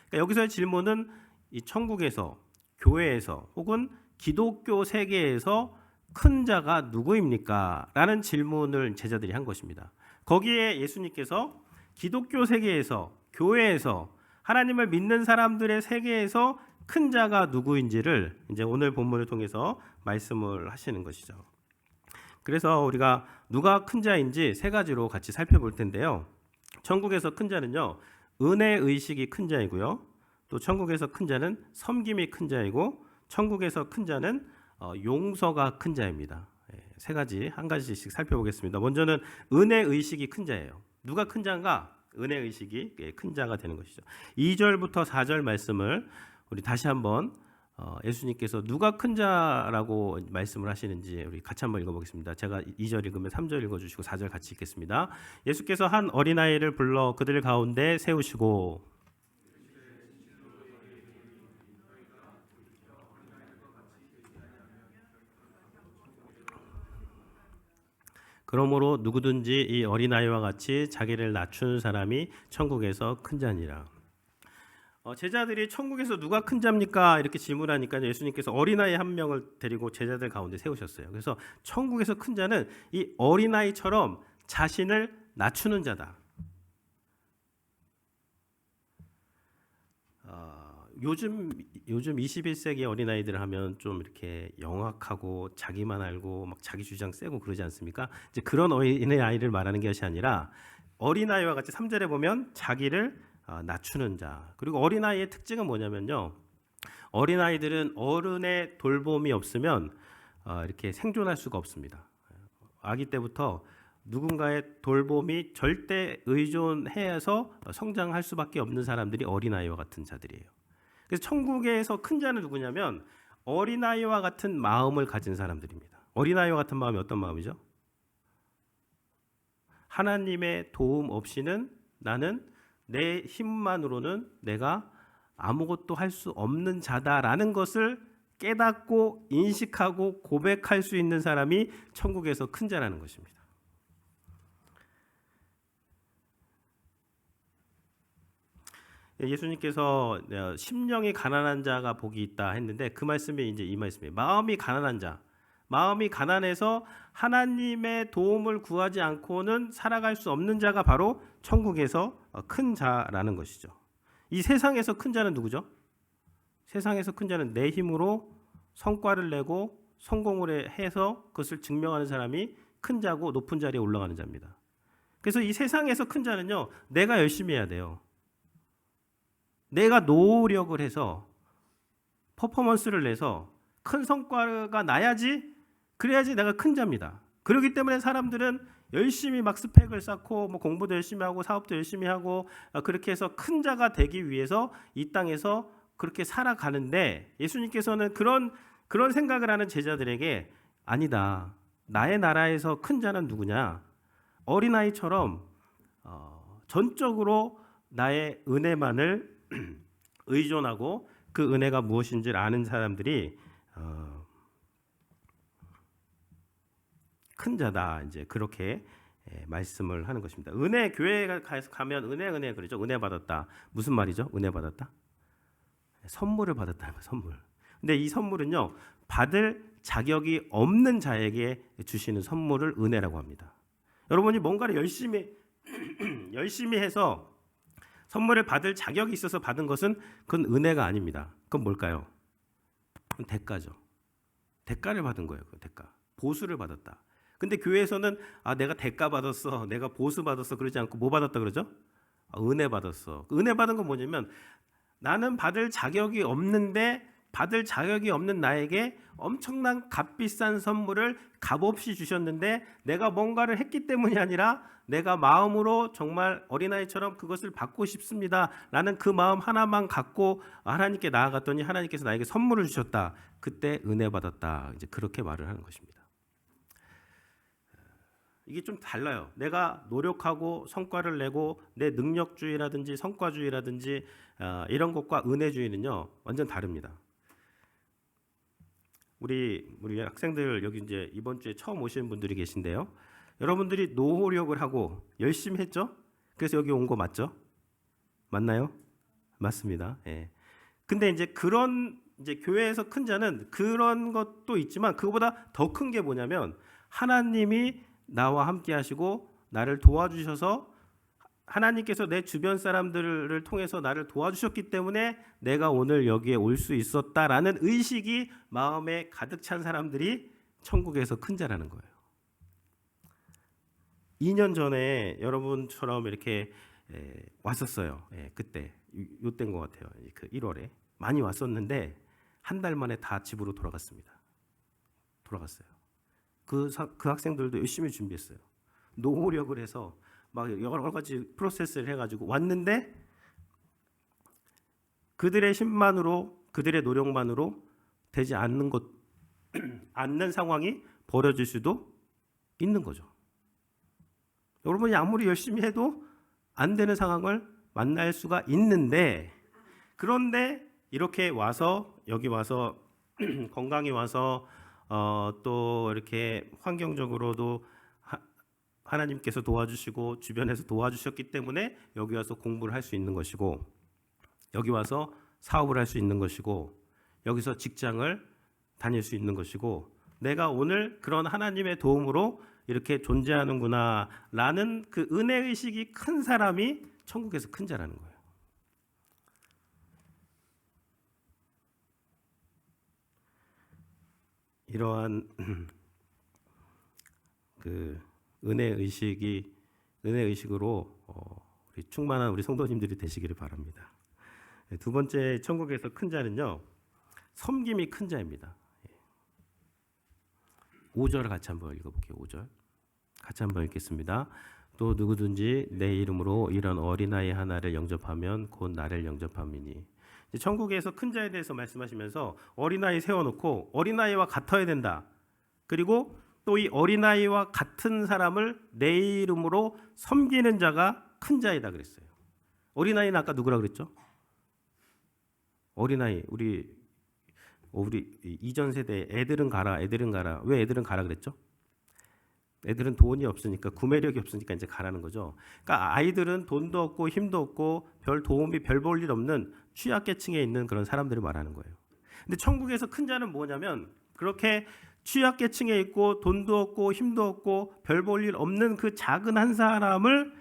그러니까 여기서의 질문은 이 천국에서, 교회에서 혹은 기독교 세계에서 큰 자가 누구입니까? 라는 질문을 제자들이 한 것입니다. 거기에 예수님께서 기독교 세계에서, 교회에서, 하나님을 믿는 사람들의 세계에서 큰 자가 누구인지를 이제 오늘 본문을 통해서 말씀을 하시는 것이죠. 그래서 우리가 누가 큰 자인지 세 가지로 같이 살펴볼 텐데요. 천국에서 큰 자는요, 은혜 의식이 큰 자이고요. 또 천국에서 큰 자는 섬김이 큰 자이고, 천국에서 큰 자는 용서가 큰 자입니다. 세 가지, 한 가지씩 살펴보겠습니다. 먼저는 은혜 의식이 큰 자예요. 누가 큰 자인가? 은혜 의식이 큰 자가 되는 것이죠. 2절부터 4절 말씀을 우리 다시 한번 예수님께서 누가 큰 자라고 말씀을 하시는지 우리 같이 한번 읽어보겠습니다. 제가 2절 읽으면 3절 읽어주시고 4절 같이 읽겠습니다. 예수께서 한 어린아이를 불러 그들 가운데 세우시고 그러므로 누구든지 이 어린아이와 같이 자기를 낮추는 사람이 천국에서 큰 자니라. 제자들이 천국에서 누가 큰 자입니까? 이렇게 질문하니까 예수님께서 어린아이 한 명을 데리고 제자들 가운데 세우셨어요. 그래서 천국에서 큰 자는 이 어린아이처럼 자신을 낮추는 자다. 요즘 21세기 어린아이들 하면 좀 이렇게 영악하고 자기만 알고 막 자기 주장 세고 그러지 않습니까? 이제 그런 어린아이를 말하는 것이 아니라 어린아이와 같이 3절에 보면 자기를 낮추는 자. 그리고 어린아이의 특징은 뭐냐면요. 어린아이들은 어른의 돌봄이 없으면 이렇게 생존할 수가 없습니다. 아기 때부터 누군가의 돌봄이 절대 의존해서 성장할 수밖에 없는 사람들이 어린아이와 같은 자들이에요. 그래서 천국에서 큰 자는 누구냐면 어린아이와 같은 마음을 가진 사람들입니다. 어린아이와 같은 마음이 어떤 마음이죠? 하나님의 도움 없이는 나는 내 힘만으로는 내가 아무것도 할 수 없는 자다라는 것을 깨닫고 인식하고 고백할 수 있는 사람이 천국에서 큰 자라는 것입니다. 예수님께서 심령이 가난한 자가 복이 있다 했는데 그 말씀이 이제 이 말씀이에요. 마음이 가난한 자, 마음이 가난해서 하나님의 도움을 구하지 않고는 살아갈 수 없는 자가 바로 천국에서 큰 자라는 것이죠. 이 세상에서 큰 자는 누구죠? 세상에서 큰 자는 내 힘으로 성과를 내고 성공을 해서 그것을 증명하는 사람이 큰 자고 높은 자리에 올라가는 자입니다. 그래서 이 세상에서 큰 자는요, 내가 열심히 해야 돼요. 내가 노력을 해서 퍼포먼스를 내서 큰 성과가 나야지, 그래야지 내가 큰 자입니다. 그렇기 때문에 사람들은 열심히 막 스펙을 쌓고 뭐 공부도 열심히 하고 사업도 열심히 하고 그렇게 해서 큰 자가 되기 위해서 이 땅에서 그렇게 살아가는데 예수님께서는 그런 생각을 하는 제자들에게 아니다. 나의 나라에서 큰 자는 누구냐? 어린아이처럼 전적으로 나의 은혜만을 의존하고 그 은혜가 무엇인지 아는 사람들이 큰 자다. 이제 그렇게 말씀을 하는 것입니다. 은혜 교회에 가면 은혜 그러죠. 은혜 받았다. 무슨 말이죠? 은혜 받았다? 선물을 받았다는 거예요. 선물. 근데 이 선물은요, 받을 자격이 없는 자에게 주시는 선물을 은혜라고 합니다. 여러분이 뭔가를 열심히 해서 선물을 받을 자격이 있어서 받은 것은 그건 은혜가 아닙니다. 그건 뭘까요? 그건 대가죠. 대가를 받은 거예요. 그 대가. 보수를 받았다. 근데 교회에서는 내가 대가 받았어, 내가 보수 받았어 그러지 않고 뭐 받았다 그러죠? 은혜 받았어. 은혜 받은 건 뭐냐면 나는 받을 자격이 없는데 받을 자격이 없는 나에게 엄청난 값비싼 선물을 값없이 주셨는데 내가 뭔가를 했기 때문이 아니라 내가 마음으로 정말 어린아이처럼 그것을 받고 싶습니다 라는 그 마음 하나만 갖고 하나님께 나아갔더니 하나님께서 나에게 선물을 주셨다. 그때 은혜 받았다. 이제 그렇게 말을 하는 것입니다. 이게 좀 달라요. 내가 노력하고 성과를 내고 내 능력주의라든지 성과주의라든지 이런 것과 은혜주의는요 완전 다릅니다. 우리 학생들 여기 이제 이번 주에 처음 오시는 분들이 계신데요. 여러분들이 노력을 하고 열심히 했죠? 그래서 여기 온 거 맞죠? 맞나요? 맞습니다. 예. 근데 이제 그런 이제 교회에서 큰 자는 그런 것도 있지만 그거보다 더 큰 게 뭐냐면 하나님이 나와 함께 하시고 나를 도와주셔서 하나님께서 내 주변 사람들을 통해서 나를 도와주셨기 때문에 내가 오늘 여기에 올 수 있었다라는 의식이 마음에 가득 찬 사람들이 천국에서 큰 자라는 거예요. 2년 전에 여러분처럼 이렇게 왔었어요. 그때 요때인 것 같아요. 그 1월에 많이 왔었는데 한 달 만에 다 집으로 돌아갔습니다. 돌아갔어요. 그 학생들도 열심히 준비했어요. 노력을 해서 막 여러 가지 프로세스를 해가지고 왔는데 그들의 힘만으로 그들의 노력만으로 되지 않는 상황이 벌어질 수도 있는 거죠. 여러분이 아무리 열심히 해도 안 되는 상황을 만날 수가 있는데 그런데 이렇게 와서 여기 와서 건강히 와서 또 이렇게 환경적으로도 하나님께서 도와주시고 주변에서 도와주셨기 때문에 여기 와서 공부를 할 수 있는 것이고 여기 와서 사업을 할 수 있는 것이고 여기서 직장을 다닐 수 있는 것이고 내가 오늘 그런 하나님의 도움으로 이렇게 존재하는구나 라는 그 은혜의식이 큰 사람이 천국에서 큰 자라는 거예요. 이러한 그 은혜의식으로 우리 충만한 우리 성도님들이 되시기를 바랍니다. 두 번째 천국에서 큰 자는요, 섬김이 큰 자입니다. 5절 같이 한번 읽어볼게요. 5절 같이 한번 읽겠습니다. 또 누구든지 내 이름으로 이런 어린아이 하나를 영접하면 곧 나를 영접함이니. 천국에서 큰 자에 대해서 말씀하시면서 어린아이 세워놓고 어린아이와 같아야 된다. 그리고 또 이 어린아이와 같은 사람을 내 이름으로 섬기는 자가 큰 자이다 그랬어요. 어린아이는 아까 누구라 그랬죠? 어린아이 우리 이전 세대 애들은 가라. 왜 애들은 가라 그랬죠? 애들은 돈이 없으니까 구매력이 없으니까 이제 가라는 거죠. 그러니까 아이들은 돈도 없고 힘도 없고 별 도움이 별 볼 일 없는 취약계층에 있는 그런 사람들을 말하는 거예요. 근데 천국에서 큰 자는 뭐냐면 그렇게 취약계층에 있고 돈도 없고 힘도 없고 별 볼 일 없는 그 작은 한 사람을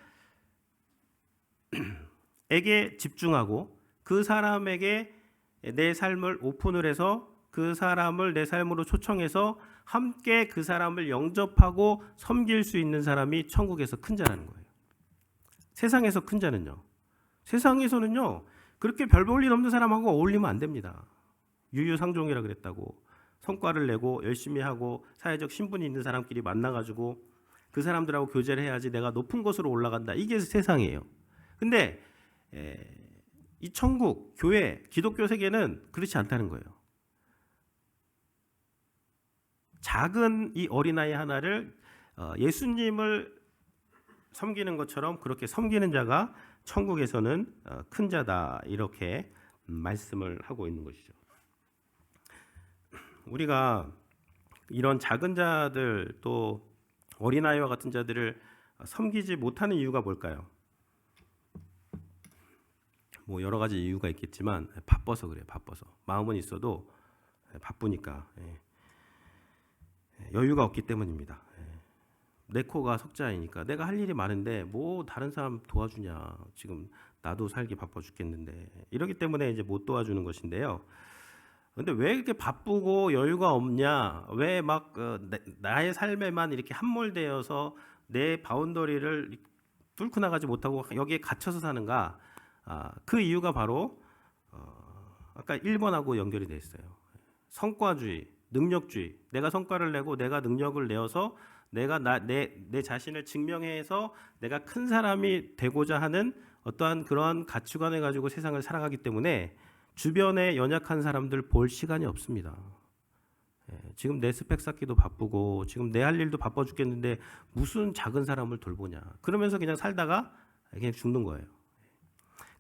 에게 집중하고 그 사람에게 내 삶을 오픈을 해서 그 사람을 내 삶으로 초청해서 함께 그 사람을 영접하고 섬길 수 있는 사람이 천국에서 큰 자라는 거예요. 세상에서 큰 자는요. 세상에서는요. 그렇게 별 볼 일 없는 사람하고 어울리면 안 됩니다. 유유상종이라 그랬다고. 성과를 내고 열심히 하고 사회적 신분이 있는 사람끼리 만나가지고 그 사람들하고 교제를 해야지 내가 높은 곳으로 올라간다. 이게 세상이에요. 근데 이 천국, 교회, 기독교 세계는 그렇지 않다는 거예요. 작은 이 어린아이 하나를 예수님을 섬기는 것처럼 그렇게 섬기는 자가 천국에서는 큰 자다 이렇게 말씀을 하고 있는 것이죠. 우리가 이런 작은 자들 또 어린아이와 같은 자들을 섬기지 못하는 이유가 뭘까요? 뭐 여러 가지 이유가 있겠지만 바빠서 그래요. 바빠서 마음은 있어도 바쁘니까 여유가 없기 때문입니다. 내 코가 석자이니까 내가 할 일이 많은데 뭐 다른 사람 도와주냐. 지금 나도 살기 바빠 죽겠는데 이러기 때문에 이제 못 도와주는 것인데요. 근데 왜 이렇게 바쁘고 여유가 없냐? 왜 막 나의 삶에만 이렇게 함몰되어서 내 바운더리를 뚫고 나가지 못하고 여기에 갇혀서 사는가? 그 이유가 바로 아까 1번하고 연결이 돼 있어요. 성과주의, 능력주의. 내가 성과를 내고 내가 능력을 내어서 내가 내 자신을 증명해서 내가 큰 사람이 되고자 하는 어떠한 그러한 가치관을 가지고 세상을 살아가기 때문에 주변에 연약한 사람들 볼 시간이 없습니다. 지금 내 스펙 쌓기도 바쁘고 지금 내 할 일도 바빠 죽겠는데 무슨 작은 사람을 돌보냐. 그러면서 그냥 살다가 그냥 죽는 거예요.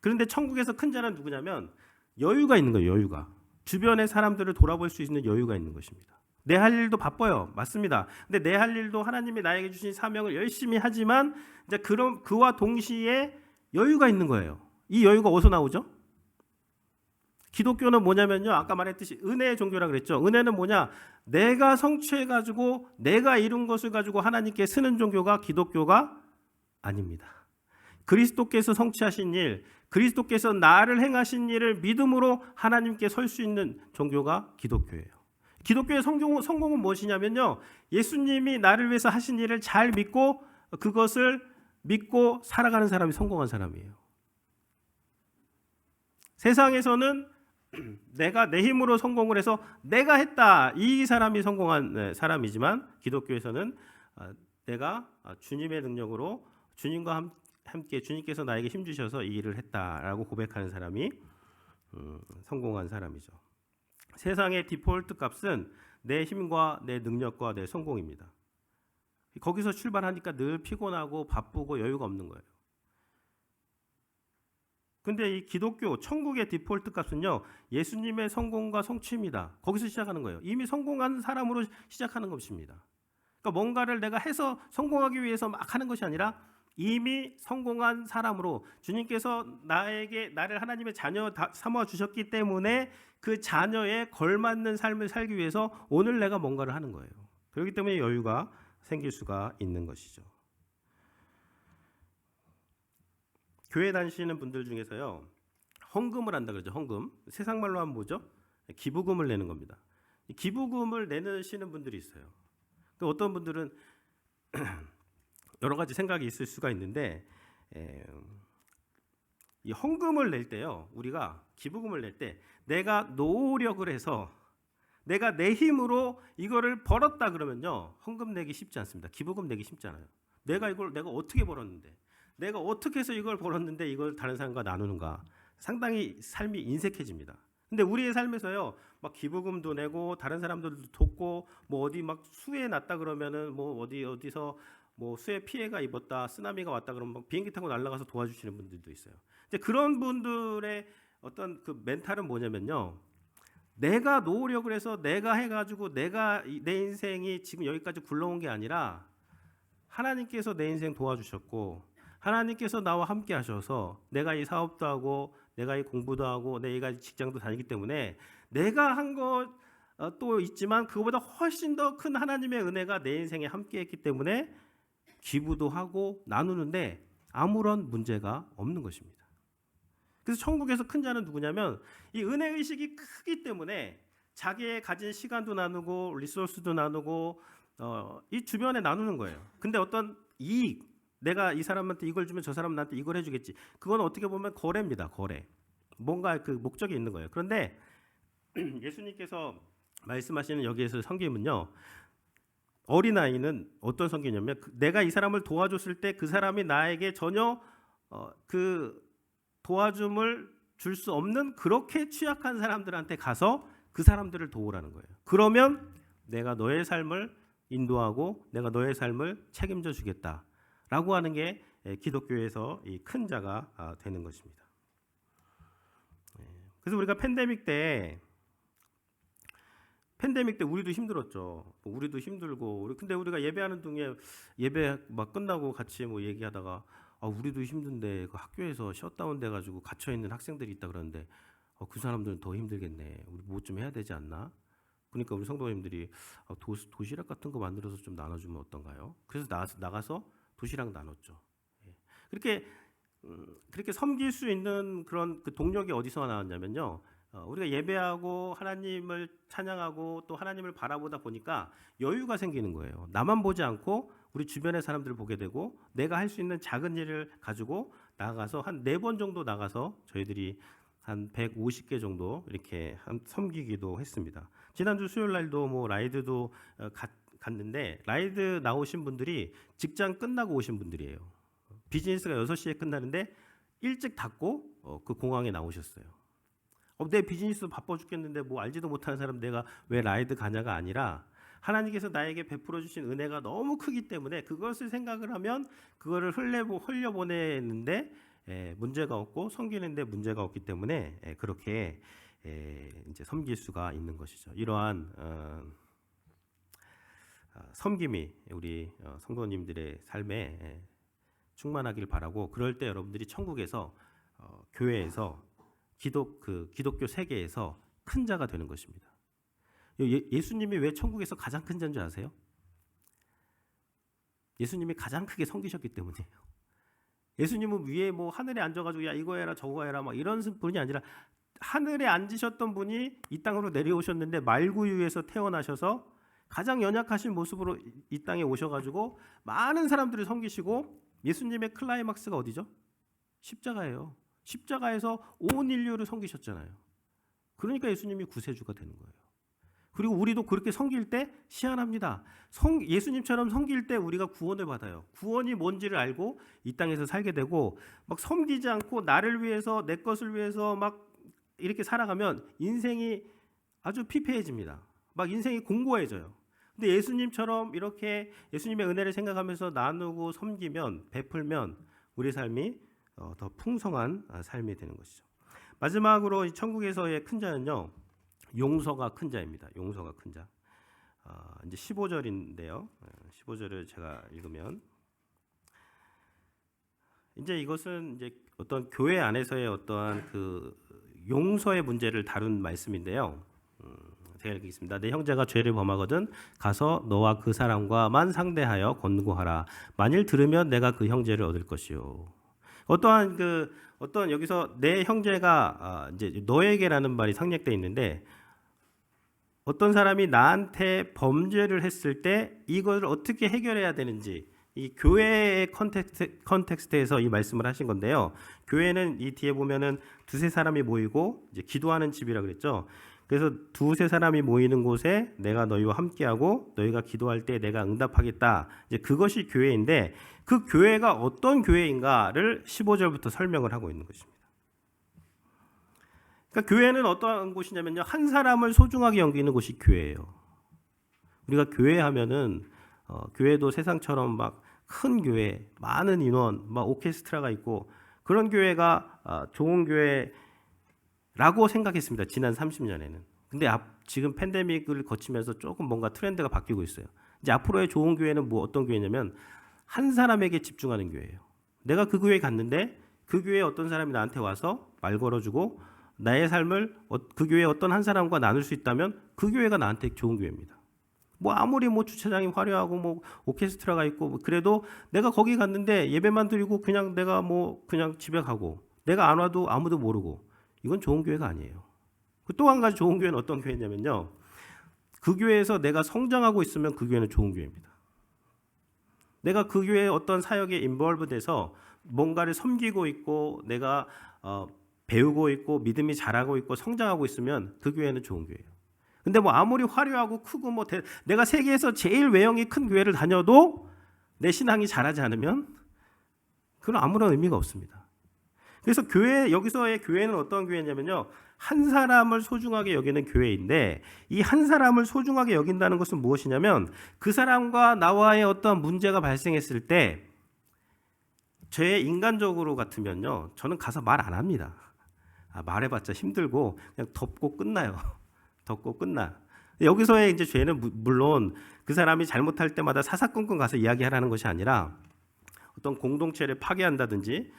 그런데 천국에서 큰 자는 누구냐면 여유가 있는 거예요. 여유가. 주변의 사람들을 돌아볼 수 있는 여유가 있는 것입니다. 내 할 일도 바빠요. 맞습니다. 근데 내 할 일도 하나님이 나에게 주신 사명을 열심히 하지만 이제 그와 동시에 여유가 있는 거예요. 이 여유가 어디서 나오죠? 기독교는 뭐냐면요. 아까 말했듯이 은혜의 종교라 그랬죠. 은혜는 뭐냐? 내가 성취해 가지고 내가 이룬 것을 가지고 하나님께 쓰는 종교가 기독교가 아닙니다. 그리스도께서 성취하신 일, 그리스도께서 나를 행하신 일을 믿음으로 하나님께 설 수 있는 종교가 기독교예요. 기독교의 성공은 무엇이냐면요. 예수님이 나를 위해서 하신 일을 잘 믿고 그것을 믿고 살아가는 사람이 성공한 사람이에요. 세상에서는 내가 내 힘으로 성공을 해서 내가 했다. 이 사람이 성공한 사람이지만 기독교에서는 내가 주님의 능력으로 주님과 함께 주님께서 나에게 힘 주셔서 이 일을 했다라고 고백하는 사람이 성공한 사람이죠. 세상의 디폴트 값은 내 힘과 내 능력과 내 성공입니다. 거기서 출발하니까 늘 피곤하고 바쁘고 여유가 없는 거예요. 근데 이 기독교 천국의 디폴트 값은요, 예수님의 성공과 성취입니다. 거기서 시작하는 거예요. 이미 성공한 사람으로 시작하는 것입니다. 그러니까 뭔가를 내가 해서 성공하기 위해서 막 하는 것이 아니라 이미 성공한 사람으로 주님께서 나를 하나님의 자녀 삼아 주셨기 때문에 그 자녀에 걸맞는 삶을 살기 위해서 오늘 내가 뭔가를 하는 거예요. 그렇기 때문에 여유가 생길 수가 있는 것이죠. 교회 다니시는 분들 중에서요, 헌금을 한다 그러죠. 헌금. 세상 말로 하면 뭐죠? 기부금을 내는 겁니다. 기부금을 내시는 분들이 있어요. 어떤 분들은 여러 가지 생각이 있을 수가 있는데, 이 헌금을 낼 때요, 우리가 기부금을 낼 때 내가 노력을 해서 내가 내 힘으로 이거를 벌었다 그러면요, 헌금 내기 쉽지 않습니다. 기부금 내기 쉽지 않아요. 내가 어떻게 벌었는데, 내가 어떻게 해서 이걸 벌었는데 이걸 다른 사람과 나누는가, 상당히 삶이 인색해집니다. 근데 우리의 삶에서요, 막 기부금도 내고 다른 사람들도 돕고 뭐 어디 막 수해 났다 그러면은 뭐 어디서 뭐 수해 피해가 입었다, 쓰나미가 왔다 그러면 막 비행기 타고 날아가서 도와주시는 분들도 있어요. 이제 그런 분들의 어떤 그 멘탈은 뭐냐면요, 내가 노력을 해서 내가 해가지고 내가 내 인생이 지금 여기까지 굴러온 게 아니라 하나님께서 내 인생 도와주셨고 하나님께서 나와 함께 하셔서 내가 이 사업도 하고 내가 이 공부도 하고 내가 이 직장도 다니기 때문에 내가 한 것도 있지만 그거보다 훨씬 더 큰 하나님의 은혜가 내 인생에 함께 했기 때문에 기부도 하고 나누는데 아무런 문제가 없는 것입니다. 그래서 천국에서 큰 자는 누구냐면 이 은혜의식이 크기 때문에 자기의 가진 시간도 나누고 리소스도 나누고 이 주변에 나누는 거예요. 근데 어떤 이익, 내가 이 사람한테 이걸 주면 저 사람은 나한테 이걸 해주겠지. 그건 어떻게 보면 거래입니다. 거래. 뭔가 그 목적이 있는 거예요. 그런데 예수님께서 말씀하시는 여기에서 성경은요, 어린아이는 어떤 성경이냐면 내가 이 사람을 도와줬을 때 그 사람이 나에게 전혀 그 도와줌을 줄 수 없는 그렇게 취약한 사람들한테 가서 그 사람들을 도우라는 거예요. 그러면 내가 너의 삶을 인도하고 내가 너의 삶을 책임져 주겠다라고 하는 게 기독교에서 이 큰 자가 되는 것입니다. 그래서 우리가 팬데믹 때 우리도 힘들었죠. 우리도 힘들고 근데 우리가 예배하는 중에 예배 막 끝나고 같이 뭐 얘기하다가 우리도 힘든데 그 학교에서 셧다운 돼가지고 갇혀 있는 학생들이 있다 그러는데 그 사람들은 더 힘들겠네. 우리 뭐 좀 해야 되지 않나? 그러니까 우리 성도님들이 도시락 같은 거 만들어서 좀 나눠주면 어떤가요? 그래서 나가서 도시락 나눴죠. 그렇게 섬길 수 있는 그런 그 동력이 어디서 나왔냐면요. 우리가 예배하고 하나님을 찬양하고 또 하나님을 바라보다 보니까 여유가 생기는 거예요. 나만 보지 않고 우리 주변의 사람들을 보게 되고 내가 할 수 있는 작은 일을 가지고 나가서 한 4번 정도 나가서 저희들이 한 150개 정도 이렇게 섬기기도 했습니다. 지난주 수요일 날도 뭐 라이드도 갔는데 라이드 나오신 분들이 직장 끝나고 오신 분들이에요. 비즈니스가 6시에 끝나는데 일찍 닫고 그 공항에 나오셨어요. 내 비즈니스 바빠 죽겠는데 뭐 알지도 못하는 사람 내가 왜 라이드 가냐가 아니라 하나님께서 나에게 베풀어 주신 은혜가 너무 크기 때문에 그것을 생각을 하면 그거를 흘려보내는데 문제가 없고 섬기는데 문제가 없기 때문에 그렇게 이제 섬길 수가 있는 것이죠. 이러한 섬김이 우리 성도님들의 삶에 충만하길 바라고 그럴 때 여러분들이 천국에서 교회에서 기독교 세계에서 큰 자가 되는 것입니다. 예수님이 왜 천국에서 가장 큰 자인 줄 아세요? 예수님이 가장 크게 섬기셨기 때문이에요. 예수님은 위에 뭐 하늘에 앉아가지고 야 이거 해라 저거 해라 막 이런 분이 아니라 하늘에 앉으셨던 분이 이 땅으로 내려오셨는데 말구유에서 태어나셔서 가장 연약하신 모습으로 이 땅에 오셔가지고 많은 사람들을 섬기시고 예수님의 클라이막스가 어디죠? 십자가예요. 십자가에서 온 인류를 섬기셨잖아요. 그러니까 예수님이 구세주가 되는 거예요. 그리고 우리도 그렇게 섬길 때 희한합니다. 예수님처럼 섬길 때 우리가 구원을 받아요. 구원이 뭔지를 알고 이 땅에서 살게 되고 막 섬기지 않고 나를 위해서 내 것을 위해서 막 이렇게 살아가면 인생이 아주 피폐해집니다. 막 인생이 공고해져요. 근데 예수님처럼 이렇게 예수님의 은혜를 생각하면서 나누고 섬기면 베풀면 우리 삶이 더 풍성한 삶이 되는 것이죠. 마지막으로 이 천국에서의 큰 자는요. 용서가 큰 자입니다. 용서가 큰 자. 이제 15절인데요. 15절을 제가 읽으면 이제 이것은 이제 어떤 교회 안에서의 어떠한 그 용서의 문제를 다룬 말씀인데요. 제가 읽겠습니다. 내 형제가 죄를 범하거든 가서 너와 그 사람과만 상대하여 권고하라. 만일 들으면 내가 그 형제를 얻을 것이요. 어떤 여기서 내 형제가 이제 너에게라는 말이 상략되어 있는데 어떤 사람이 나한테 범죄를 했을 때 이걸 어떻게 해결해야 되는지 이 교회의 컨텍스트에서 이 말씀을 하신 건데요. 교회는 이 뒤에 보면은 두세 사람이 모이고 이제 기도하는 집이라 그랬죠. 그래서 두세 사람이 모이는 곳에 내가 너희와 함께하고 너희가 기도할 때 내가 응답하겠다. 이제 그것이 교회인데 그 교회가 어떤 교회인가를 15절부터 설명을 하고 있는 것입니다. 그러니까 교회는 어떤 곳이냐면요. 한 사람을 소중하게 여기는 곳이 교회예요. 우리가 교회 하면은 교회도 세상처럼 막 큰 교회, 많은 인원, 막 오케스트라가 있고 그런 교회가 좋은 교회라고 생각했습니다. 지난 30년에는. 근데 지금 팬데믹을 거치면서 조금 뭔가 트렌드가 바뀌고 있어요. 이제 앞으로의 좋은 교회는 뭐 어떤 교회냐면 한 사람에게 집중하는 교회예요. 내가 그 교회에 갔는데 그 교회에 어떤 사람이 나한테 와서 말 걸어주고 나의 삶을 그 교회 어떤 한 사람과 나눌 수 있다면 그 교회가 나한테 좋은 교회입니다. 뭐 아무리 뭐 주차장이 화려하고 뭐 오케스트라가 있고 뭐 그래도 내가 거기 갔는데 예배만 드리고 그냥 내가 뭐 그냥 집에 가고 내가 안 와도 아무도 모르고 이건 좋은 교회가 아니에요. 또 한 가지 좋은 교회는 어떤 교회냐면요. 그 교회에서 내가 성장하고 있으면 그 교회는 좋은 교회입니다. 내가 그 교회의 어떤 사역에 인볼브돼서 뭔가를 섬기고 있고 내가 배우고 있고 믿음이 자라고 있고 성장하고 있으면 그 교회는 좋은 교회예요. 근데 뭐 아무리 화려하고 크고 뭐 내가 세계에서 제일 외형이 큰 교회를 다녀도 내 신앙이 자라지 않으면 그건 아무런 의미가 없습니다. 그래서 여기서의 교회는 어떤 교회냐면요. 한 사람을 소중하게 여기는 교회인데 이 한 사람을 소중하게 여긴다는 것은 무엇이냐면 그 사람과 나와의 어떤 문제가 발생했을 때 제 인간적으로 같으면요. 저는 가서 말 안 합니다. 말해봤자 힘들고 그냥 덮고 끝나요. 덮고 끝나. 여기서의 이제 죄는 물론 그 사람이 잘못할 때마다 사사건건 가서 이야기하라는 것이 아니라 어떤 공동체를 파괴한다든지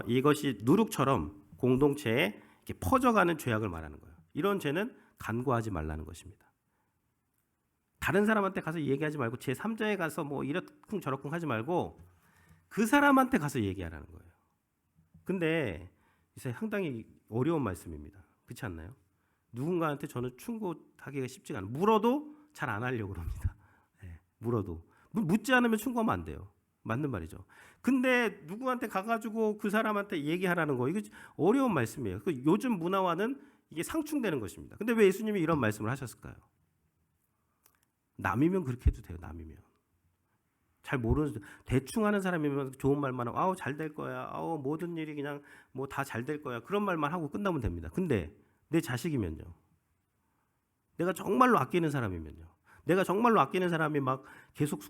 이것이 누룩처럼 공동체에 이렇게 퍼져가는 죄악을 말하는 거예요. 이런 죄는 간과하지 말라는 것입니다. 다른 사람한테 가서 얘기하지 말고 제3자에 가서 뭐 이렇쿵 저렇쿵 하지 말고 그 사람한테 가서 얘기하라는 거예요. 근데 이제 상당히 어려운 말씀입니다. 그렇지 않나요? 누군가한테 저는 충고하기가 쉽지가 않아요. 물어도 잘 안 하려고 그럽니다. 네, 물어도. 묻지 않으면 충고하면 안 돼요. 맞는 말이죠. 근데 누구한테 가가지고 그 사람한테 얘기하라는 거 이거 어려운 말씀이에요. 요즘 문화와는 이게 상충되는 것입니다. 근데 왜 예수님이 이런 말씀을 하셨을까요? 남이면 그렇게 해도 돼요. 남이면. 잘 모르는 대충 하는 사람이면 좋은 말만 하고 아우 잘 될 거야. 아우 모든 일이 그냥 뭐 다 잘 될 거야. 그런 말만 하고 끝나면 됩니다. 근데 내 자식이면요. 내가 정말로 아끼는 사람이면요. 내가 정말로 아끼는 사람이 막 계속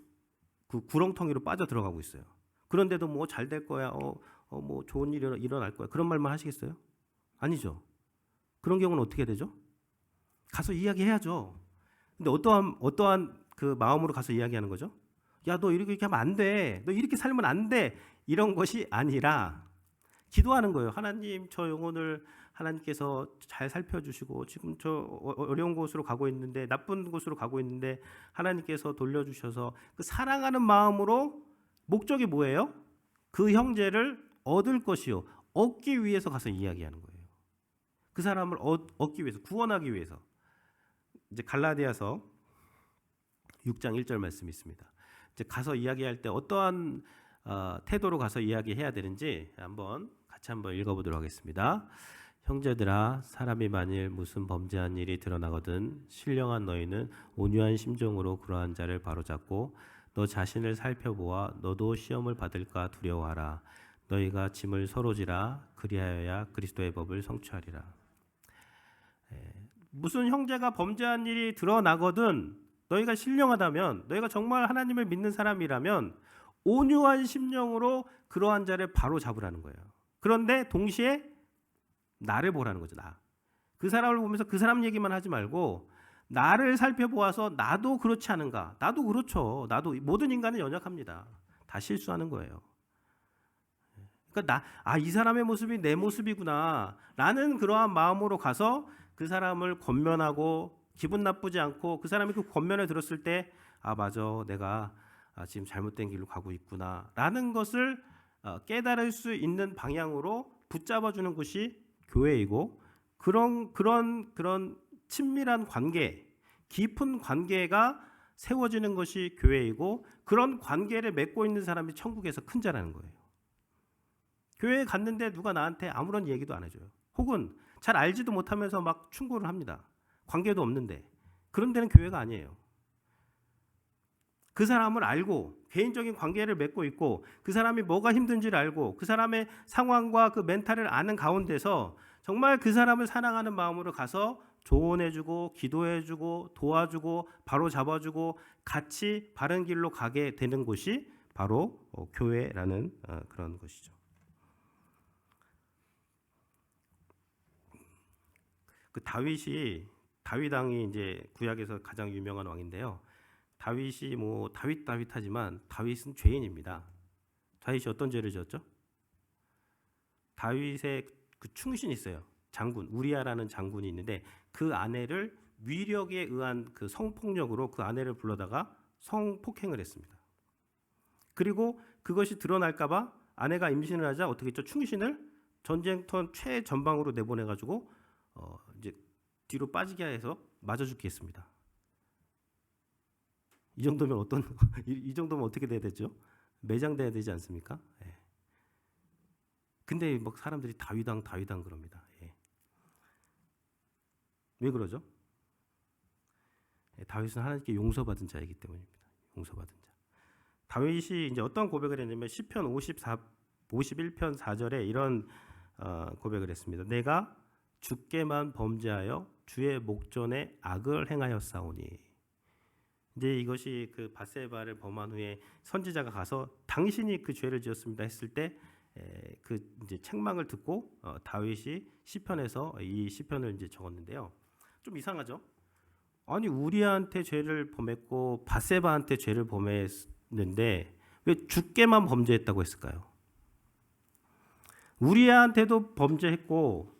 그 구렁텅이로 빠져 들어가고 있어요. 그런데도 뭐 잘 될 거야. 뭐 좋은 일이 일어날 거야. 그런 말만 하시겠어요? 아니죠. 그런 경우는 어떻게 되죠? 가서 이야기해야죠. 근데 어떠한 그 마음으로 가서 이야기하는 거죠? 야, 너 이렇게 하면 안 돼. 너 이렇게 살면 안 돼. 이런 것이 아니라 기도하는 거예요. 하나님, 저 영혼을 하나님께서 잘 살펴주시고 지금 저 어려운 곳으로 가고 있는데 나쁜 곳으로 가고 있는데 하나님께서 돌려주셔서 그 사랑하는 마음으로 목적이 뭐예요? 그 형제를 얻을 것이요 얻기 위해서 가서 이야기하는 거예요. 그 사람을 얻기 위해서 구원하기 위해서. 이제 갈라디아서 6장 1절 말씀이 있습니다. 이제 가서 이야기할 때 어떠한 태도로 가서 이야기해야 되는지 같이 한번 읽어보도록 하겠습니다. 형제들아 사람이 만일 무슨 범죄한 일이 드러나거든 신령한 너희는 온유한 심정으로 그러한 자를 바로잡고 너 자신을 살펴보아 너도 시험을 받을까 두려워하라. 너희가 짐을 서로 지라 그리하여야 그리스도의 법을 성취하리라. 무슨 형제가 범죄한 일이 드러나거든 너희가 신령하다면 너희가 정말 하나님을 믿는 사람이라면 온유한 심령으로 그러한 자를 바로 잡으라는 거예요. 그런데 동시에 나를 보라는 거죠. 그 사람을 보면서 그 사람 얘기만 하지 말고 나를 살펴보아서 나도 그렇지 않은가? 나도 그렇죠. 나도 모든 인간은 연약합니다. 다 실수하는 거예요. 그러니까 이 사람의 모습이 내 모습이구나 라는 그러한 마음으로 가서 그 사람을 권면하고 기분 나쁘지 않고 그 사람이 그 권면을 들었을 때 맞아 내가 지금 잘못된 길로 가고 있구나 라는 것을 깨달을 수 있는 방향으로 붙잡아주는 것이 교회이고 그런 친밀한 관계 깊은 관계가 세워지는 것이 교회이고 그런 관계를 맺고 있는 사람이 천국에서 큰 자라는 거예요. 교회에 갔는데 누가 나한테 아무런 얘기도 안 해줘요. 혹은 잘 알지도 못하면서 막 충고를 합니다. 관계도 없는데 그런 데는 교회가 아니에요. 그 사람을 알고 개인적인 관계를 맺고 있고 그 사람이 뭐가 힘든지를 알고 그 사람의 상황과 그 멘탈을 아는 가운데서 정말 그 사람을 사랑하는 마음으로 가서 조언해주고 기도해주고 도와주고 바로 잡아주고 같이 바른 길로 가게 되는 곳이 바로 교회라는 그런 것이죠. 그 다윗 왕이 이제 구약에서 가장 유명한 왕인데요. 다윗이 다윗하지만 다윗은 죄인입니다. 다윗이 어떤 죄를 지었죠? 다윗의 그 충신이 있어요. 장군 우리아라는 장군이 있는데 그 아내를 위력에 의한 그 성폭력으로 그 아내를 불러다가 성폭행을 했습니다. 그리고 그것이 드러날까봐 아내가 임신을 하자 어떻게 했죠? 충신을 전쟁터 최전방으로 내보내가지고 이제 뒤로 빠지게 해서 맞아 죽게 했습니다. 이 정도면 이 정도면 어떻게 돼야 되죠? 매장돼야 되지 않습니까? 예. 근데 막 사람들이 다윗왕 그럽니다. 예. 왜 그러죠? 다윗은 하나님께 용서받은 자이기 때문입니다. 용서받은 자. 다윗이 이제 어떤 고백을 했냐면 시편 51편 4절에 이런 고백을 했습니다. 내가 주께만 범죄하여 주의 목전에 악을 행하였사오니. 이제 이것이 그 밧세바를 범한 후에 선지자가 가서 당신이 그 죄를 지었습니다 했을 때 그 이제 책망을 듣고 다윗이 시편에서 이 시편을 이제 적었는데요. 좀 이상하죠? 아니 우리한테 죄를 범했고 밧세바한테 죄를 범했는데 왜 주께만 범죄했다고 했을까요? 우리한테도 범죄했고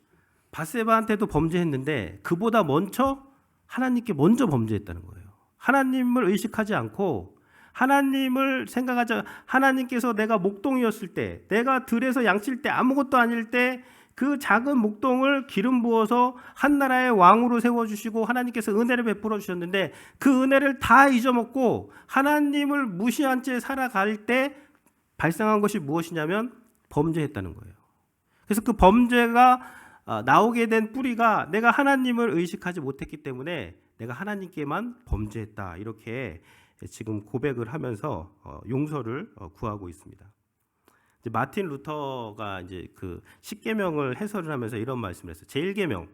밧세바한테도 범죄했는데 그보다 먼저 하나님께 먼저 범죄했다는 거예요. 하나님을 의식하지 않고 하나님을 생각하지 하나님께서 내가 목동이었을 때 내가 들에서 양칠 때 아무것도 아닐 때 그 작은 목동을 기름 부어서 한 나라의 왕으로 세워주시고 하나님께서 은혜를 베풀어 주셨는데 그 은혜를 다 잊어먹고 하나님을 무시한 채 살아갈 때 발생한 것이 무엇이냐면 범죄했다는 거예요. 그래서 그 범죄가 나오게 된 뿌리가 내가 하나님을 의식하지 못했기 때문에 내가 하나님께만 범죄했다 이렇게 지금 고백을 하면서 용서를 구하고 있습니다. 이제 마틴 루터가 이제 그 십계명을 해설을 하면서 이런 말씀을 했어요. 제1계명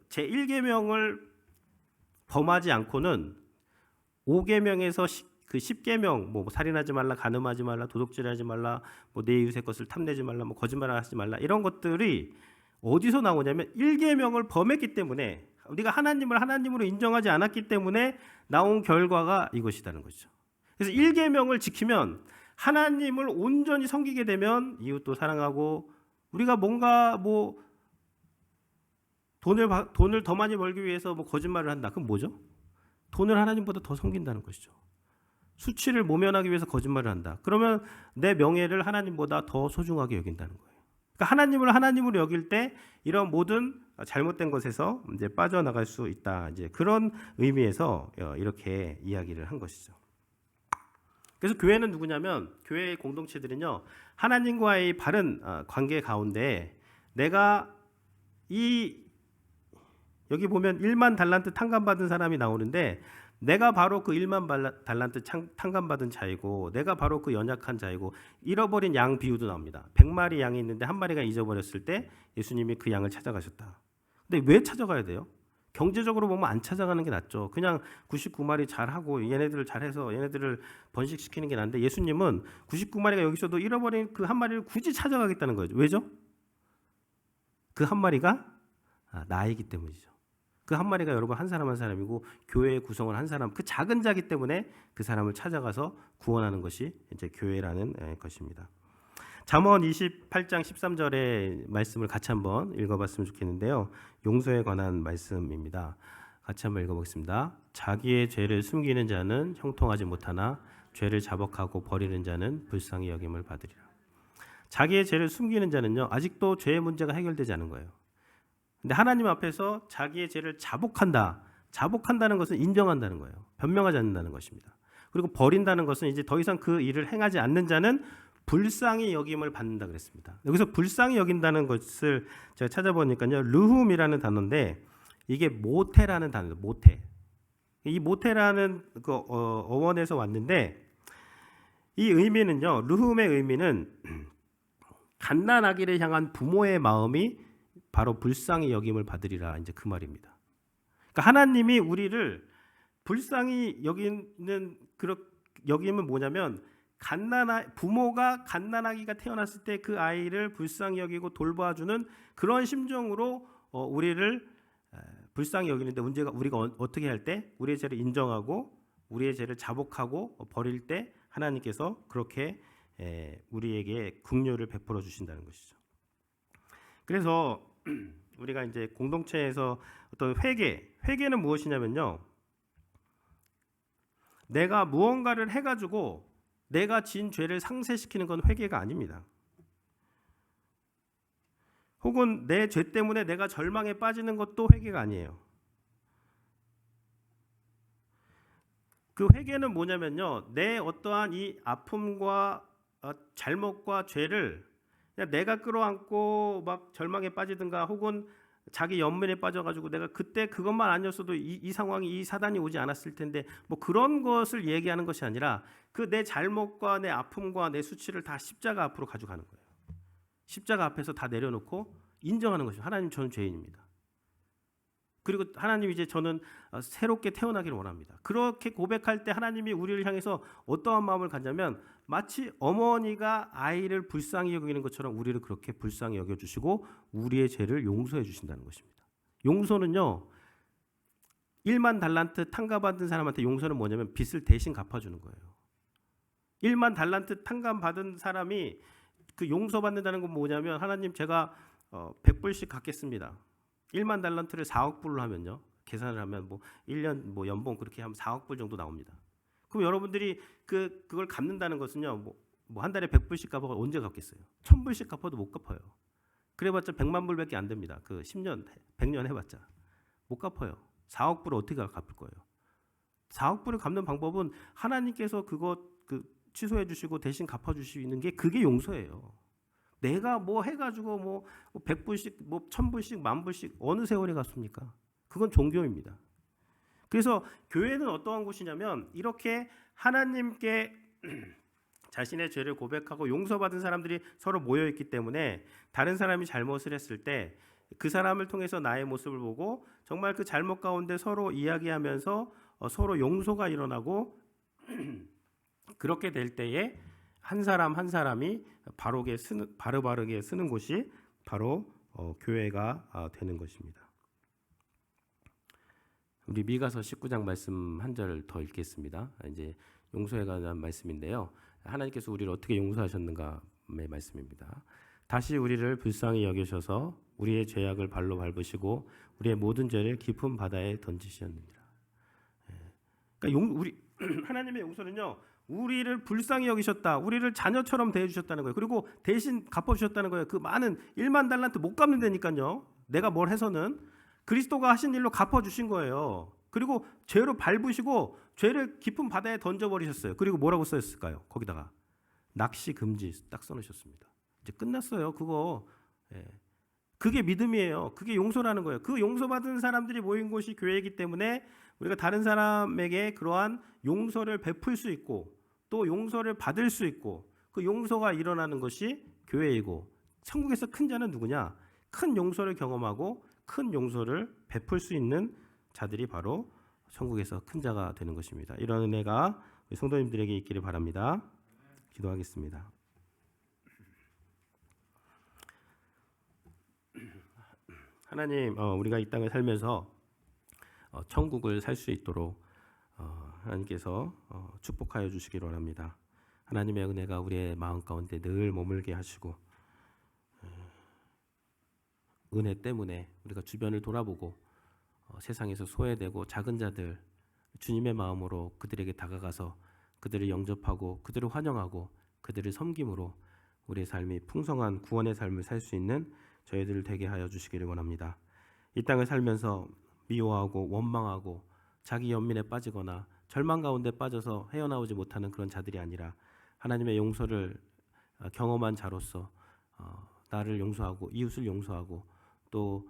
제1계명을 범하지 않고는 5계명에서 그 10계명 뭐 살인하지 말라, 간음하지 말라, 도둑질하지 말라, 뭐 내 이웃의 것을 탐내지 말라, 뭐 거짓말하지 말라 이런 것들이 어디서 나오냐면 1계명을 범했기 때문에 우리가 하나님을 하나님으로 인정하지 않았기 때문에 나온 결과가 이것이라는 것이죠. 그래서 1계명을 지키면 하나님을 온전히 섬기게 되면 이웃도 사랑하고 우리가 뭔가 뭐 돈을 더 많이 벌기 위해서 뭐 거짓말을 한다. 그럼 뭐죠? 돈을 하나님보다 더 섬긴다는 것이죠. 수치를 모면하기 위해서 거짓말을 한다. 그러면 내 명예를 하나님보다 더 소중하게 여긴다는 거예요. 그러니까 하나님을 하나님으로 여길 때 이런 모든 잘못된 것에서 이제 빠져나갈 수 있다. 이제 그런 의미에서 이렇게 이야기를 한 것이죠. 그래서 교회는 누구냐면 교회의 공동체들은요, 하나님과의 바른 관계 가운데 내가 여기 보면 1만 달란트 탕감받은 사람이 나오는데 내가 바로 그 1만 달란트 탕감받은 자이고 내가 바로 그 연약한 자이고 잃어버린 양 비유도 나옵니다. 100마리 양이 있는데 한 마리가 잊어버렸을 때 예수님이 그 양을 찾아가셨다. 근데 왜 찾아가야 돼요? 경제적으로 보면 안 찾아가는 게 낫죠. 그냥 99마리 잘하고 얘네들을 잘해서 얘네들을 번식시키는 게 나은데 예수님은 99마리가 여기 있어도 잃어버린 그 한 마리를 굳이 찾아가겠다는 거죠. 왜죠? 그 한 마리가 나이기 때문이죠. 그 한 마리가 여러분 한 사람 한 사람이고 교회의 구성은 한 사람, 그 작은 자기 때문에 그 사람을 찾아가서 구원하는 것이 이제 교회라는 것입니다. 잠언 28장 13절의 말씀을 같이 한번 읽어봤으면 좋겠는데요. 용서에 관한 말씀입니다. 같이 한번 읽어보겠습니다. 자기의 죄를 숨기는 자는 형통하지 못하나 죄를 자복하고 버리는 자는 불쌍히 여김을 받으리라. 자기의 죄를 숨기는 자는요, 아직도 죄의 문제가 해결되지 않은 거예요. 근데 하나님 앞에서 자기의 죄를 자복한다. 자복한다는 것은 인정한다는 거예요. 변명하지 않는다는 것입니다. 그리고 버린다는 것은 이제 더 이상 그 일을 행하지 않는 자는 불쌍히 여김을 받는다 그랬습니다. 여기서 불쌍히 여긴다는 것을 제가 찾아보니까요, 르훔이라는 단어인데 이게 모태라는 단어예요. 모태. 이 모태라는 그 어원에서 왔는데 이 의미는요, 르훔의 의미는 갓난아기를 향한 부모의 마음이 바로 불쌍히 여김을 받으리라, 이제 그 말입니다. 그러니까 하나님이 우리를 불쌍히 여김은 뭐냐면 부모가 갓난아기가 태어났을 때 그 아이를 불쌍히 여기고 돌봐주는 그런 심정으로 우리를 불쌍히 여기는데, 문제가 우리가 어떻게 할 때 우리의 죄를 인정하고 우리의 죄를 자복하고 버릴 때 하나님께서 그렇게 우리에게 긍휼을 베풀어 주신다는 것이죠. 그래서 우리가 이제 공동체에서 어떤 회개는 무엇이냐면요, 내가 무언가를 해가지고 내가 지은 죄를 상쇄시키는 건 회개가 아닙니다. 혹은 내 죄 때문에 내가 절망에 빠지는 것도 회개가 아니에요. 그 회개는 뭐냐면요, 내 어떠한 이 아픔과 잘못과 죄를 그냥 내가 끌어안고 막 절망에 빠지든가 혹은 자기 연민에 빠져가지고 내가 그때 그것만 아니었어도 이 상황이, 이 사단이 오지 않았을 텐데 뭐 그런 것을 얘기하는 것이 아니라 그 내 잘못과 내 아픔과 내 수치를 다 십자가 앞으로 가져가는 거예요. 십자가 앞에서 다 내려놓고 인정하는 것이죠. 하나님, 저는 죄인입니다. 그리고 하나님, 이제 저는 새롭게 태어나기를 원합니다. 그렇게 고백할 때 하나님이 우리를 향해서 어떠한 마음을 갖냐면 마치 어머니가 아이를 불쌍히 여기는 것처럼 우리를 그렇게 불쌍히 여겨주시고 우리의 죄를 용서해 주신다는 것입니다. 용서는요, 1만 달란트 탕감받은 사람한테 용서는 뭐냐면 빚을 대신 갚아주는 거예요. 1만 달란트 탕감받은 사람이 그 용서받는다는 건 뭐냐면, 하나님, 제가 100불씩 갚겠습니다. 1만 달란트를 4억 불로 하면요, 계산을 하면 뭐 1년 뭐 연봉 그렇게 하면 4억 불 정도 나옵니다. 그럼 여러분들이 그걸 갚는다는 것은요, 뭐 한 달에 100불씩 갚아서 언제 갚겠어요? 1000불씩 갚아도 못 갚아요. 그래봤자 100만 불밖에 안 됩니다. 그 10년, 100년 해봤자 못 갚아요. 4억 불을 어떻게 갚을 거예요? 4억 불을 갚는 방법은 하나님께서 그거 취소해 주시고 대신 갚아 주시는 게, 그게 용서예요. 내가 뭐 해가지고 뭐 100불씩 뭐 1000불씩 10,000불씩 어느 세월이 갔습니까? 그건 종교입니다. 그래서 교회는 어떠한 곳이냐면 이렇게 하나님께 자신의 죄를 고백하고 용서받은 사람들이 서로 모여 있기 때문에 다른 사람이 잘못을 했을 때 그 사람을 통해서 나의 모습을 보고 정말 그 잘못 가운데 서로 이야기하면서 서로 용서가 일어나고 그렇게 될 때에 한 사람 한 사람이 바르게 쓰는 곳이 바로 교회가 되는 것입니다. 우리 미가서 19장 말씀 한 절 더 읽겠습니다. 이제 용서에 관한 말씀인데요, 하나님께서 우리를 어떻게 용서하셨는가의 말씀입니다. 다시 우리를 불쌍히 여기셔서 우리의 죄악을 발로 밟으시고 우리의 모든 죄를 깊은 바다에 던지셨느니라. 그러니까 우리 하나님의 용서는요, 우리를 불쌍히 여기셨다, 우리를 자녀처럼 대해주셨다는 거예요. 그리고 대신 갚아주셨다는 거예요. 그 많은 1만 달란트 못 갚는다니까요. 내가 뭘 해서는 그리스도가 하신 일로 갚아주신 거예요. 그리고 죄로 밟으시고 죄를 깊은 바다에 던져버리셨어요. 그리고 뭐라고 써있을까요? 거기다가 낚시 금지 딱 써놓으셨습니다. 이제 끝났어요. 그거. 그게 믿음이에요. 그게 용서라는 거예요. 그 용서받은 사람들이 모인 곳이 교회이기 때문에 우리가 다른 사람에게 그러한 용서를 베풀 수 있고 또 용서를 받을 수 있고 그 용서가 일어나는 것이 교회이고, 천국에서 큰 자는 누구냐? 큰 용서를 경험하고 큰 용서를 베풀 수 있는 자들이 바로 천국에서 큰 자가 되는 것입니다. 이런 은혜가 우리 성도님들에게 있기를 바랍니다. 기도하겠습니다. 하나님, 우리가 이 땅을 살면서 천국을 살 수 있도록 하나님께서 축복하여 주시기를 원합니다. 하나님의 은혜가 우리의 마음 가운데 늘 머물게 하시고, 은혜 때문에 우리가 주변을 돌아보고 세상에서 소외되고 작은 자들, 주님의 마음으로 그들에게 다가가서 그들을 영접하고 그들을 환영하고 그들을 섬김으로 우리의 삶이 풍성한 구원의 삶을 살 수 있는 저희들을 되게 하여 주시기를 원합니다. 이 땅을 살면서 미워하고 원망하고 자기 연민에 빠지거나 절망 가운데 빠져서 헤어나오지 못하는 그런 자들이 아니라 하나님의 용서를 경험한 자로서 나를 용서하고 이웃을 용서하고 또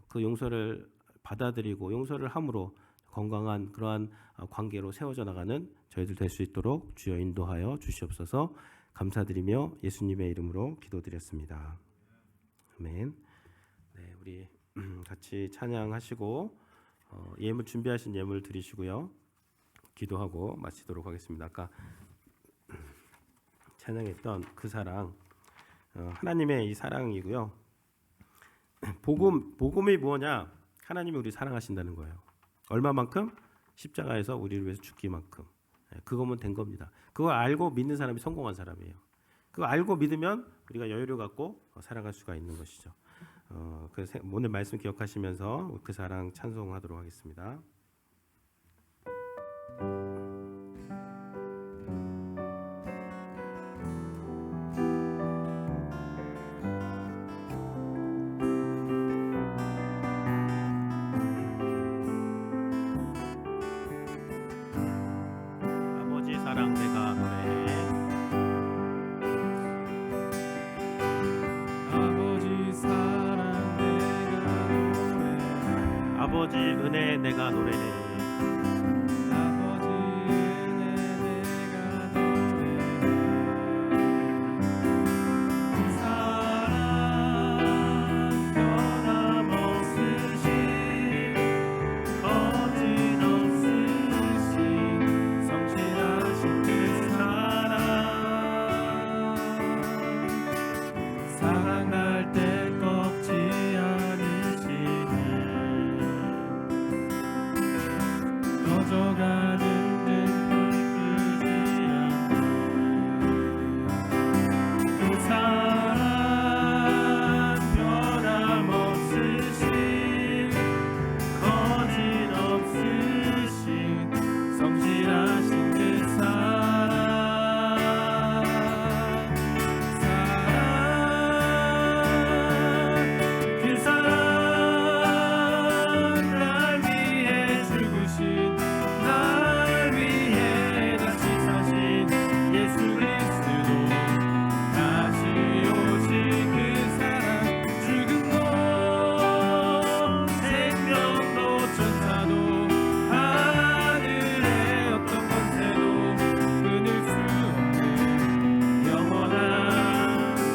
그 용서를 받아들이고 용서를 함으로 건강한 그러한 관계로 세워져 나가는 저희들 될 수 있도록 주여 인도하여 주시옵소서. 감사드리며 예수님의 이름으로 기도드렸습니다. 아멘. 네, 우리 같이 찬양하시고 예물 준비하신 예물 드리시고요. 기도하고 마치도록 하겠습니다. 아까 찬양했던 그 사랑, 하나님의 이 사랑이고요. 복음이 뭐냐? 하나님이 우리 사랑하신다는 거예요. 얼마만큼? 십자가에서 우리를 위해서 죽기만큼. 그거면 된 겁니다. 그걸 알고 믿는 사람이 성공한 사람이에요. 그거 알고 믿으면 우리가 여유를 갖고 살아갈 수가 있는 것이죠. 그래서 오늘 말씀 기억하시면서 그 사랑 찬송하도록 하겠습니다. 아버지 사랑 내가 노래해. 아버지 사랑 내가 노래해. 아버지 은혜 내가 노래해. 아버지 은혜 내가 노래해. 사랑 변함없으신 거짓없으신 성실하신 그 사랑 사랑할 때 꺾지 않으시니 꺼져가는 듯 불 끄지 않고 그 사랑 변함없으신 거짓없으신 성실하신 그 사랑 그 사랑 날 위해 죽으신 날 위해 다시 사신 예수 그리스도 다시 오신 그 사랑 죽음도 생명도 천사도 하늘의 어떤 권세도 끊을 수 없는 영원한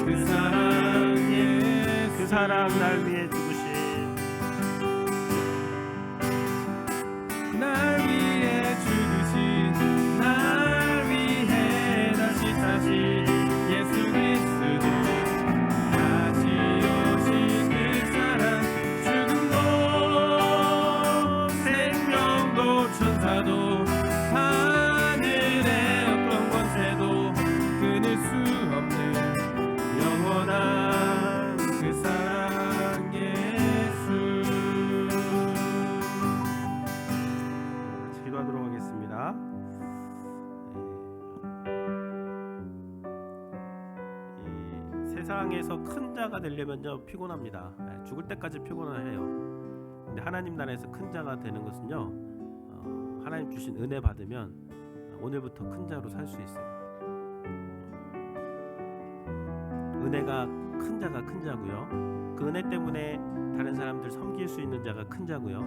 그 사랑 예수 그 사랑 날 위해 죽으신 날 위해 죽으신 날 위해 다시 사신 예수 그리스도 다시 오신 그 사랑 죽음도 생명도 천사도 하늘의 어떤 권세도 끊을 수 없는 영원한 그 사랑 세상에서 큰 자가 되려면요 피곤합니다. 죽을 때까지 피곤해요. 근데 하나님 나라에서 큰 자가 되는 것은요 하나님 주신 은혜 받으면 오늘부터 큰 자로 살 수 있어요. 은혜가 큰 자가 큰 자고요. 그 은혜 때문에 다른 사람들 섬길 수 있는 자가 큰 자고요.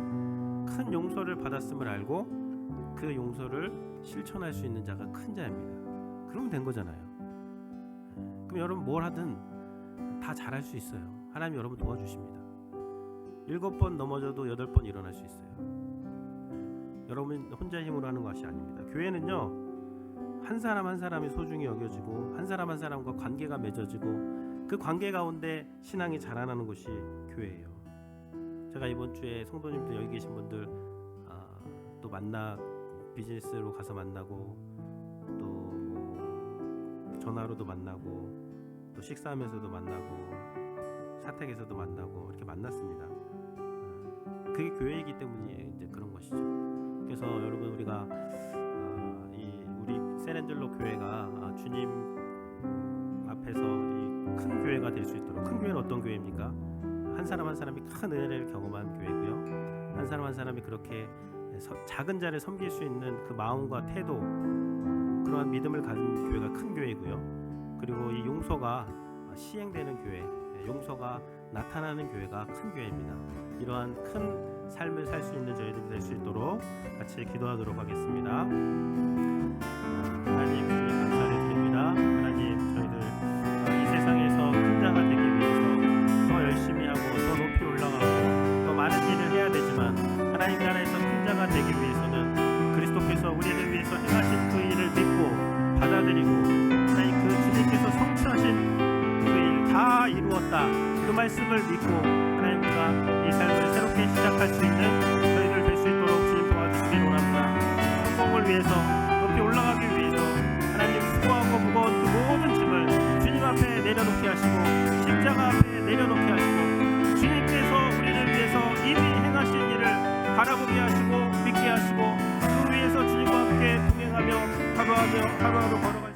큰 용서를 받았음을 알고 그 용서를 실천할 수 있는 자가 큰 자입니다. 그러면 된 거잖아요. 그럼 여러분 뭘 하든 다 잘할 수 있어요. 하나님 여러분 도와주십니다. 7번 넘어져도 8번 일어날 수 있어요. 여러분 혼자 힘으로 하는 것이 아닙니다. 교회는요 한 사람 한 사람이 소중히 여겨지고 한 사람 한 사람과 관계가 맺어지고 그 관계 가운데 신앙이 자라나는 곳이 교회예요. 제가 이번 주에 성도님들 여기 계신 분들 또 비즈니스로 가서 만나고 또 전화로도 만나고 또 식사하면서도 만나고 사택에서도 만나고 이렇게 만났습니다. 그게 교회이기 때문에 이제 그런 것이죠. 그래서 여러분 우리가 우리 세렌젤로 교회가 주님 앞에서 이 큰 교회가 될 수 있도록. 큰 교회는 어떤 교회입니까? 한 사람 한 사람이 큰 은혜를 경험한 교회고요. 한 사람 한 사람이 그렇게 작은 자를 섬길 수 있는 그 마음과 태도, 그러한 믿음을 가진 교회가 큰 교회고요. 그리고 이 용서가 시행되는 교회, 용서가 나타나는 교회가 큰 교회입니다. 이러한 큰 삶을 살 수 있는 저희들이 될 수 있도록 같이 기도하도록 하겠습니다. 하나님 감사를 드립니다. 하나님 저희들 이 세상에서 큰 자가 되기 위해서 더 열심히 하고 더 높이 올라가고 더 많은 일을 해야 되지만 하나님 나라에서 큰 자가 되기 위해서는 그리스도께서 우리를 위해서 행하신 그 일을 믿고 받아들이고 하나님 그 주님께서 성취하신 그 일 다 이루었다 그 말씀을 믿고 하나님과 이 삶을 새롭게 시작할 수 있는 저희들 될 수 있도록 주님 도와주시길 원합니다. 성공을 위해서 높이 올라가기 위해서 하나님 수고하고 무거운 그 모든 짐을 주님 앞에 내려놓게 하시고 십자가 앞에 내려놓게 하시고 주님께서 우리를 위해서 이미 행하신 일을 바라보게 하시고 믿게 하시고 그 위에서 주님과 함께 동행하며 하루하루 걸어가